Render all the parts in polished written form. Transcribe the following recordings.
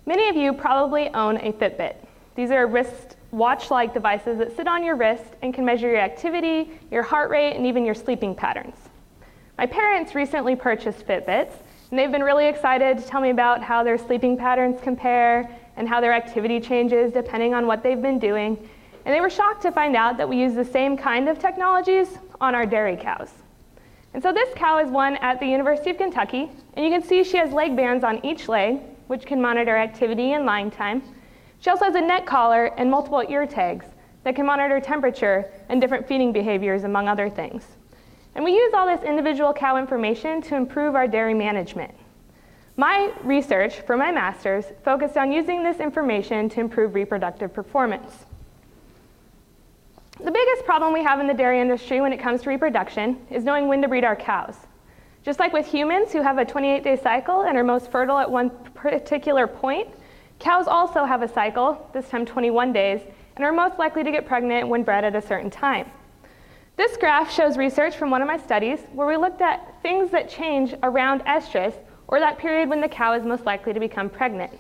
Many of you probably own a Fitbit. These are wrist watch-like devices that sit on your wrist and can measure your activity, your heart rate, and even your sleeping patterns. My parents recently purchased Fitbits, and they've been really excited to tell me about how their sleeping patterns compare and how their activity changes depending on what they've been doing. And they were shocked to find out that we use the same kind of technologies on our dairy cows. And so this cow is one at the University of Kentucky, and you can see she has leg bands on each leg, which can monitor activity and lying time. She also has a neck collar and multiple ear tags that can monitor temperature and different feeding behaviors, among other things. And we use all this individual cow information to improve our dairy management. My research for my master's focused on using this information to improve reproductive performance. The biggest problem we have in the dairy industry when it comes to reproduction is knowing when to breed our cows. Just like with humans who have a 28-day cycle and are most fertile at one particular point, cows also have a cycle, this time 21 days, and are most likely to get pregnant when bred at a certain time. This graph shows research from one of my studies where we looked at things that change around estrus, or that period when the cow is most likely to become pregnant.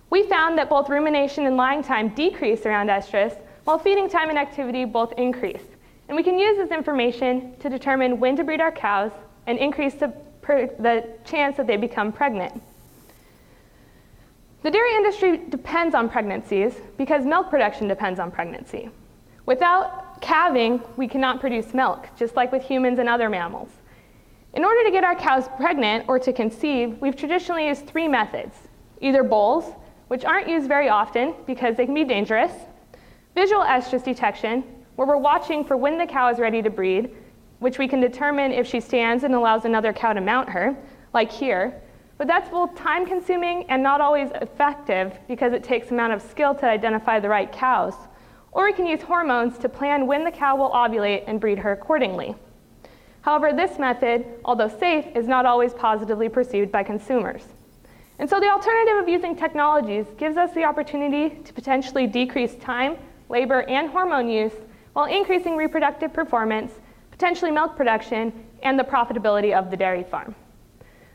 We found that both rumination and lying time decrease around estrus, while feeding time and activity both increase. And we can use this information to determine when to breed our cows and increase the chance that they become pregnant. The dairy industry depends on pregnancies because milk production depends on pregnancy. Without calving, we cannot produce milk, just like with humans and other mammals. In order to get our cows pregnant or to conceive, we've traditionally used three methods: either bulls, which aren't used very often because they can be dangerous; visual estrus detection, where we're watching for when the cow is ready to breed, which we can determine if she stands and allows another cow to mount her, like here. But that's both time-consuming and not always effective because it takes a amount of skill to identify the right cows. Or we can use hormones to plan when the cow will ovulate and breed her accordingly. However, this method, although safe, is not always positively perceived by consumers. And so the alternative of using technologies gives us the opportunity to potentially decrease time, labor, and hormone use while increasing reproductive performance, potentially milk production, and the profitability of the dairy farm.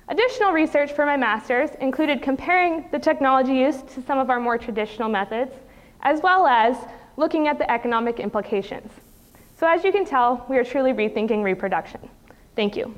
Additional research for my master's included comparing the technology used to some of our more traditional methods, as well as looking at the economic implications. So as you can tell, we are truly rethinking reproduction. Thank you.